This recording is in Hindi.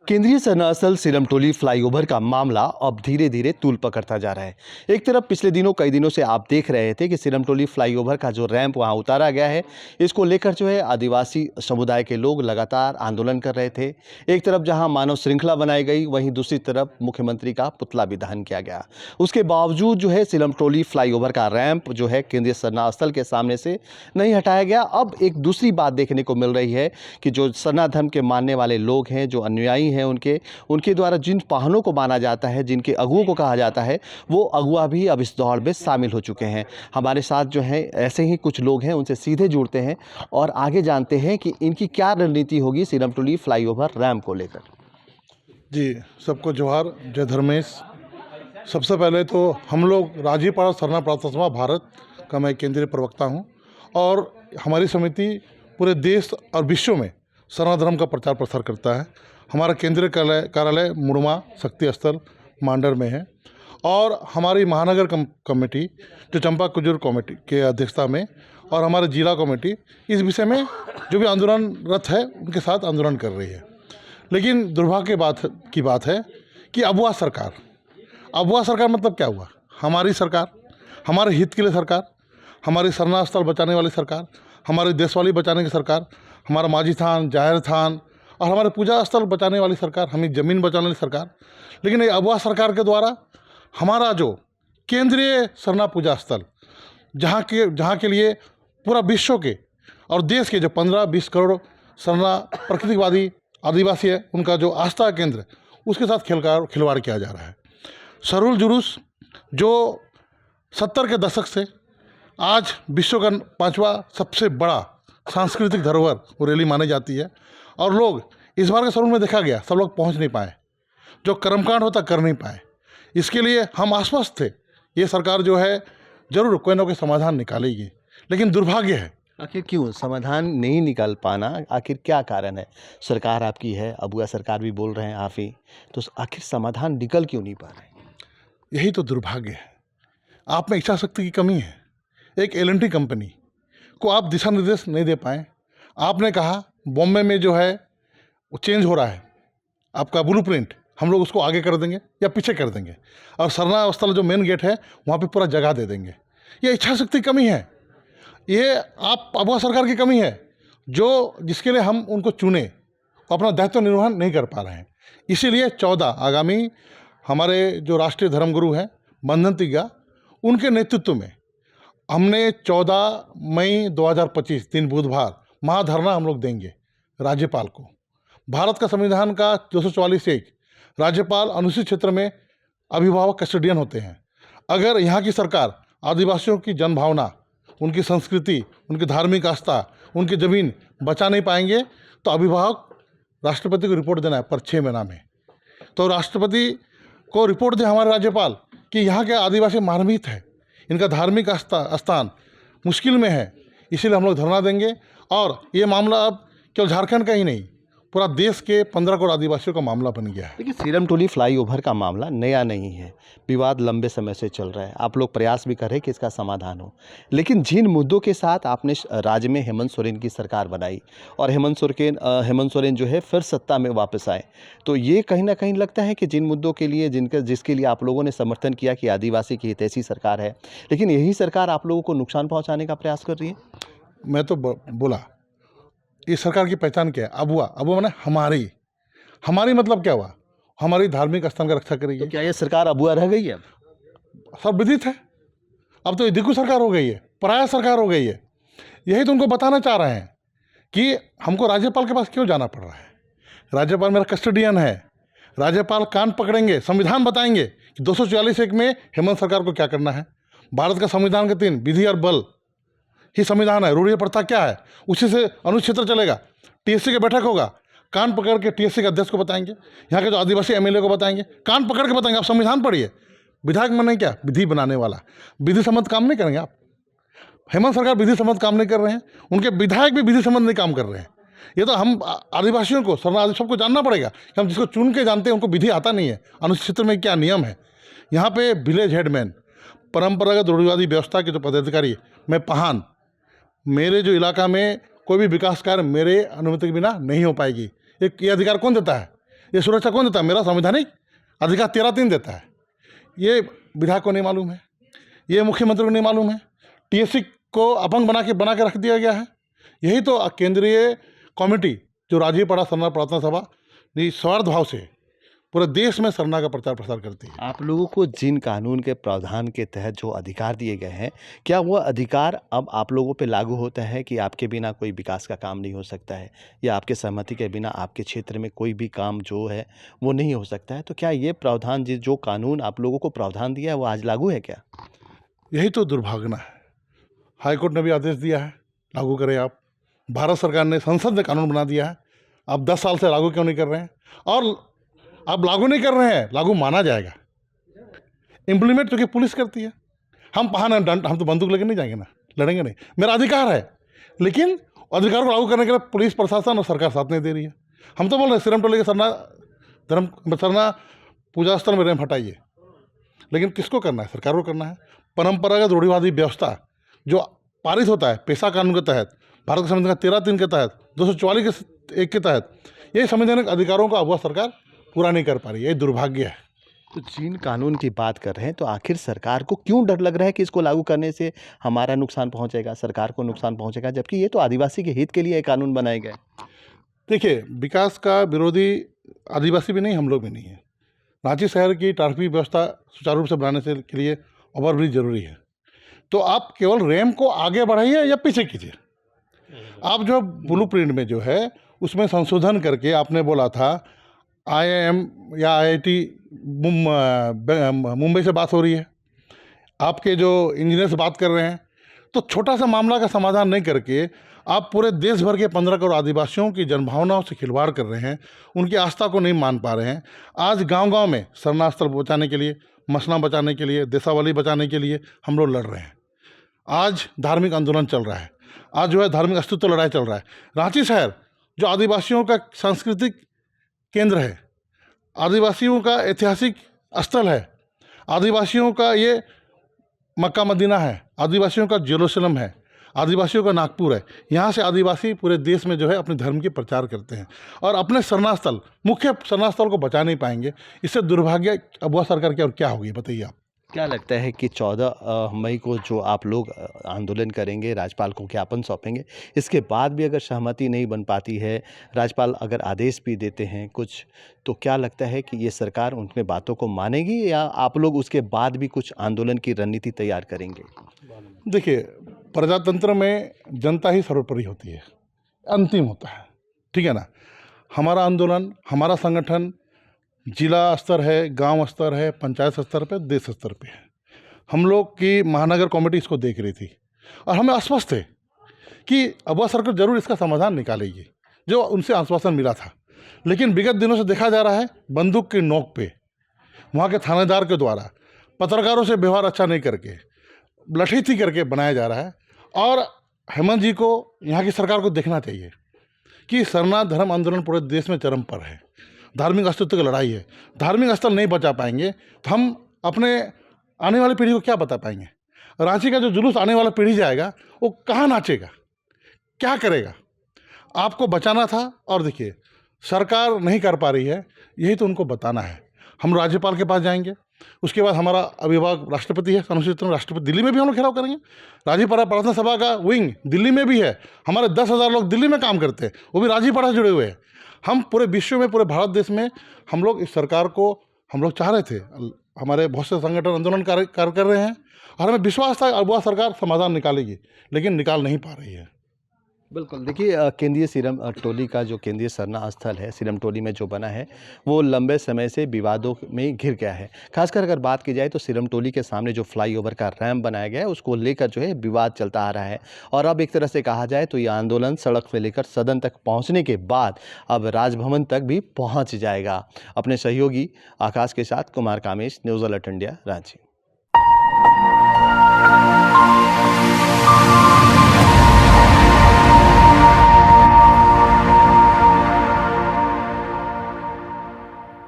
केंद्रीय सन्नास्थल सिरमटोली फ्लाईओवर का मामला अब धीरे धीरे तूल पकड़ता जा रहा है। एक तरफ पिछले कई दिनों से आप देख रहे थे कि सिरमटोली फ्लाईओवर का जो रैंप वहां उतारा गया है, इसको लेकर जो है आदिवासी समुदाय के लोग लगातार आंदोलन कर रहे थे। एक तरफ जहां मानव श्रृंखला बनाई गई, वहीं दूसरी तरफ मुख्यमंत्री का पुतला भी दहन किया गया। उसके बावजूद जो है सिरमटोली फ्लाईओवर का रैंप जो है केंद्रीय सन्नास्थल के सामने से नहीं हटाया गया। अब एक दूसरी बात देखने को मिल रही है कि जो सन्ना धर्म के मानने वाले लोग हैं, जो अनुयायी हैं, उनके द्वारा जिन वाहनों को माना जाता है, जिनके अगुओं को कहा जाता है, वो अगुआ भी अब इस दौड़ में शामिल हो चुके हैं। हमारे साथ जो है ऐसे ही कुछ लोग हैं, उनसे सीधे जुड़ते हैं और आगे जानते हैं कि इनकी क्या रणनीति होगी सिरमटोली फ्लाईओवर रैंप को लेकर। जी, सबको जोहार, जय धर्मेश। सबसे पहले तो हम लोग राजीपाड़ा सरना प्रार्थना सभा भारत का मैं केंद्रीय प्रवक्ता हूं और हमारी समिति पूरे देश और विश्व में सरना धर्म का प्रचार प्रसार करता है। हमारा केंद्रीय कार्यालय मुड़मा शक्ति स्थल मांडर में है और हमारी महानगर कमेटी जो चंपा कुजूर कमेटी के अध्यक्षता में और हमारे जिला कमेटी इस विषय में जो भी आंदोलनरत है उनके साथ आंदोलन कर रही है। लेकिन दुर्भाग्य की बात है कि अगुआ सरकार मतलब क्या हुआ? हमारी सरकार, हमारे हित के लिए सरकार, हमारी सरना स्थल बचाने वाली सरकार, हमारी देशवाली बचाने की सरकार, हमारा माझी थान, जाहिर थान और हमारे पूजा स्थल बचाने वाली सरकार, हमें ज़मीन बचाने वाली सरकार। लेकिन ये अगुआ सरकार के द्वारा हमारा जो केंद्रीय सरना पूजा स्थल जहाँ के लिए पूरा विश्व के और देश के जो 15-20 करोड़ सरना प्रकृतिवादी आदिवासी है, उनका जो आस्था केंद्र, उसके साथ खिलवाड़ किया जा रहा है। सरूल जुलूस जो 70 के दशक से आज विश्व का 5वां सबसे बड़ा सांस्कृतिक धरोहर वो रैली मानी जाती है और लोग इस बार के सरूल में देखा गया, सब लोग पहुंच नहीं पाए, जो कर्मकांड होता कर नहीं पाए। इसके लिए हम आश्वस्त थे, ये सरकार जो है जरूर कोई ना कोई समाधान निकालेगी। लेकिन दुर्भाग्य है, आखिर क्यों समाधान नहीं निकाल पाना? आखिर क्या कारण है? सरकार आपकी है, अगुआ सरकार भी बोल रहे हैं आप ही, तो आखिर समाधान निकल क्यों नहीं पा रहे? यही तो दुर्भाग्य है। आप में इच्छा शक्ति की कमी है। एक L&T कंपनी को आप दिशा निर्देश नहीं दे पाए। आपने कहा बॉम्बे में जो है वो चेंज हो रहा है, आपका ब्लूप्रिंट, हम लोग उसको आगे कर देंगे या पीछे कर देंगे और सरना स्थल जो मेन गेट है वहाँ पे पूरा जगह दे देंगे। ये इच्छा शक्ति की कमी है, ये आप अगुआ सरकार की कमी है, जो जिसके लिए हम उनको चुने अपना दायित्व निर्वहन नहीं कर पा रहे हैं। इसीलिए 14 आगामी हमारे जो राष्ट्रीय धर्मगुरु हैं बंधन तिग्गा, उनके नेतृत्व में हमने 14 मई 2025 दिन बुधवार महाधरना हम लोग देंगे राज्यपाल को। भारत का संविधान का 244(1) राज्यपाल अनुसूचित क्षेत्र में अभिभावक कस्टोडियन होते हैं। अगर यहाँ की सरकार आदिवासियों की जनभावना, उनकी संस्कृति, उनकी धार्मिक आस्था, उनकी ज़मीन बचा नहीं पाएंगे तो अभिभावक राष्ट्रपति को रिपोर्ट देना है पर 6 महीना में। तो राष्ट्रपति को रिपोर्ट दे हमारे राज्यपाल कि यहाँ के आदिवासी मार्मिक है, इनका धार्मिक स्थान मुश्किल में है। इसीलिए हम लोग धरना देंगे और ये मामला अब केवल झारखंड का ही नहीं, पूरा देश के 15 करोड़ आदिवासियों का मामला बन गया है। देखिए, सिरमटोली फ्लाईओवर का मामला नया नहीं है, विवाद लंबे समय से चल रहा है। आप लोग प्रयास भी कर रहे हैं कि इसका समाधान हो, लेकिन जिन मुद्दों के साथ आपने राज्य में हेमंत सोरेन की सरकार बनाई और हेमंत सोरेन जो है फिर सत्ता में वापस आए, तो ये कहीं ना कहीं लगता है कि जिन मुद्दों के लिए जिसके लिए आप लोगों ने समर्थन किया कि आदिवासी की हितैषी सरकार है, लेकिन यही सरकार आप लोगों को नुकसान पहुँचाने का प्रयास कर रही है। मैं तो बोला इस सरकार की पहचान क्या है? अगुआ माने हमारी मतलब क्या हुआ? हमारी धार्मिक स्थान का रक्षा करेगी। तो क्या ये सरकार अगुआ रह गई है? सब विदित है, अब तो दिक्कू सरकार हो गई है, पराया सरकार हो गई है। यही तो उनको बताना चाह रहे हैं कि हमको राज्यपाल के पास क्यों जाना पड़ रहा है। राज्यपाल मेरा कस्टोडियन है, राज्यपाल कान पकड़ेंगे, संविधान बताएंगे कि 244(1) में हेमंत सरकार को क्या करना है। भारत का संविधान के 3 विधि और बल ही संविधान है। रूढ़िया प्रथा क्या है, उसी से अनुच्छेद चलेगा। TSC की बैठक होगा, कान पकड़ के TSC के अध्यक्ष को बताएंगे, यहाँ के जो आदिवासी MLA को बताएंगे, कान पकड़ के बताएंगे आप संविधान पढ़िए। विधायक माने क्या? विधि बनाने वाला। विधि सम्मत काम नहीं करेंगे आप। हेमंत सरकार विधि सम्मत काम नहीं कर रहे हैं, उनके विधायक भी विधि सम्मत नहीं काम कर रहे हैं। ये तो हम आदिवासियों को, सरना सबको जानना पड़ेगा कि हम जिसको चुन के जानते हैं उनको विधि आता नहीं है, अनुच्छेद में क्या नियम है। यहाँ पे विलेज हेडमैन, परंपरागत रूढ़िवादी व्यवस्था के जो पदाधिकारी, मैं पहान, मेरे जो इलाका में कोई भी विकास कार्य मेरे अनुमति के बिना नहीं हो पाएगी। ये अधिकार कौन देता है? ये सुरक्षा कौन देता है? मेरा संवैधानिक अधिकार 13(3) देता है। ये विधायक को नहीं मालूम है, ये मुख्यमंत्री को नहीं मालूम है। टीएससी को अपंग बना के रख दिया गया है। यही तो केंद्रीय कमेटी जो राजीवपाड़ा सरना प्रार्थना सभा निस्वार्थ भाव से पूरे देश में सरना का प्रचार प्रसार करती है। आप लोगों को जिन कानून के प्रावधान के तहत जो अधिकार दिए गए हैं, क्या वो अधिकार अब आप लोगों पे लागू होता है कि आपके बिना कोई विकास का काम नहीं हो सकता है, या आपके सहमति के बिना आपके क्षेत्र में कोई भी काम जो है वो नहीं हो सकता है? तो क्या ये प्रावधान जो कानून आप लोगों को प्रावधान दिया है वो आज लागू है क्या? यही तो दुर्भाग्य है। हाईकोर्ट ने भी आदेश दिया है लागू करें आप। भारत सरकार ने संसद ने कानून बना दिया है, आप 10 साल से लागू क्यों नहीं कर रहे हैं? और आप लागू नहीं कर रहे हैं, लागू माना जाएगा। इम्प्लीमेंट तो पुलिस करती है। हम हम तो बंदूक लेके नहीं जाएंगे ना, लड़ेंगे नहीं, मेरा अधिकार है। लेकिन अधिकार को लागू करने के लिए पुलिस प्रशासन और सरकार साथ नहीं दे रही है। हम तो बोल रहे हैं सिरमटोली के सरना पूजा स्थल में रैंप हटाइए, लेकिन किसको करना है? सरकार को करना है। परंपरागत रूढ़िवादी व्यवस्था जो पारित होता है पेशा कानून के तहत, भारत के संविधान का 13(3) के तहत, 244(1) के तहत, ये संवैधानिक अधिकारों का अब वह सरकार पूरा नहीं कर पा रही है। ये दुर्भाग्य है। तो जिन कानून की बात कर रहे हैं, तो आखिर सरकार को क्यों डर लग रहा है कि इसको लागू करने से हमारा नुकसान पहुंचेगा, सरकार को नुकसान पहुंचेगा, जबकि ये तो आदिवासी के हित के लिए ये कानून बनाए गए? देखिए, विकास का विरोधी आदिवासी भी नहीं, हम लोग भी नहीं है। रांची शहर की ट्रैफिक व्यवस्था सुचारू रूप से बनाने से के लिए ओवरब्रिज जरूरी है। तो आप केवल रैंप को आगे बढ़ाइए या पीछे कीजिए। आप जो ब्लूप्रिंट में जो है उसमें संशोधन करके आपने बोला था IIM या IIT मुंबई से बात हो रही है, आपके जो इंजीनियर से बात कर रहे हैं, तो छोटा सा मामला का समाधान नहीं करके आप पूरे देश भर के 15 करोड़ आदिवासियों की जनभावनाओं से खिलवाड़ कर रहे हैं, उनकी आस्था को नहीं मान पा रहे हैं। आज गांव-गांव में सरना स्थल बचाने के लिए, मसना बचाने के लिए, देशावली बचाने के लिए हम लोग लड़ रहे हैं। आज धार्मिक आंदोलन चल रहा है, आज जो है धार्मिक अस्तित्व लड़ाई चल रहा है। रांची शहर जो आदिवासियों का सांस्कृतिक केंद्र है, आदिवासियों का ऐतिहासिक स्थल है, आदिवासियों का ये मक्का मदीना है, आदिवासियों का जेरूसलम है, आदिवासियों का नागपुर है। यहाँ से आदिवासी पूरे देश में जो है अपने धर्म के प्रचार करते हैं और अपने शरणास्थल, मुख्य शरणास्थल को बचा नहीं पाएंगे। इससे दुर्भाग्य अब वह सरकार की और क्या होगी, बताइए आप। क्या लगता है कि 14 मई को जो आप लोग आंदोलन करेंगे, राज्यपाल को ज्ञापन सौंपेंगे, इसके बाद भी अगर सहमति नहीं बन पाती है, राज्यपाल अगर आदेश भी देते हैं कुछ, तो क्या लगता है कि ये सरकार उनके बातों को मानेगी, या आप लोग उसके बाद भी कुछ आंदोलन की रणनीति तैयार करेंगे? देखिए, प्रजातंत्र में जनता ही सर्वोपरि होती है, अंतिम होता है, ठीक है ना। हमारा आंदोलन, हमारा संगठन जिला स्तर है, गांव स्तर है, पंचायत स्तर पे, देश स्तर पे है। हम लोग की महानगर कमेटी इसको देख रही थी और हमें आश्वस्त थे कि अब वह सरकार जरूर इसका समाधान निकालेगी, जो उनसे आश्वासन मिला था। लेकिन विगत दिनों से देखा जा रहा है बंदूक की नोक पे, वहाँ के थानेदार के द्वारा पत्रकारों से व्यवहार अच्छा नहीं करके, लठीथी करके बनाया जा रहा है। और हेमंत जी को, यहाँ की सरकार को देखना चाहिए कि सरना धर्म आंदोलन पूरे देश में चरम पर है, धार्मिक अस्तित्व की लड़ाई है। धार्मिक स्थल नहीं बचा पाएंगे तो हम अपने आने वाली पीढ़ी को क्या बता पाएंगे? रांची का जो जुलूस आने वाला पीढ़ी जाएगा वो कहाँ नाचेगा, क्या करेगा? आपको बचाना था और देखिए सरकार नहीं कर पा रही है, यही तो उनको बताना है। हम राज्यपाल के पास जाएंगे, उसके बाद हमारा अभिभावक राष्ट्रपति है, अनुसूचित राष्ट्रपति, दिल्ली में भी हम लोग घेराव करेंगे। राजीवपाड़ा प्रार्थना सभा का विंग दिल्ली में भी है, हमारे 10,000 लोग दिल्ली में काम करते हैं, वो भी राजीवपाड़ा से जुड़े हुए हैं। हम पूरे विश्व में, पूरे भारत देश में हम लोग इस सरकार को हम लोग चाह रहे थे, हमारे बहुत से संगठन आंदोलन कार्य कर रहे हैं और हमें विश्वास था अब वह सरकार समाधान निकालेगी, लेकिन निकाल नहीं पा रही है। बिल्कुल, देखिए केंद्रीय सिरमटोली का जो केंद्रीय सरना स्थल है सिरमटोली में जो बना है, वो लंबे समय से विवादों में घिर गया है। खासकर अगर बात की जाए तो सिरमटोली के सामने जो फ्लाईओवर का रैंप बनाया गया है, उसको लेकर जो है विवाद चलता आ रहा है। और अब एक तरह से कहा जाए तो ये आंदोलन सड़क से लेकर सदन तक पहुँचने के बाद अब राजभवन तक भी पहुँच जाएगा। अपने सहयोगी आकाश के साथ Kumar Kamesh, news alert India, Ranchi.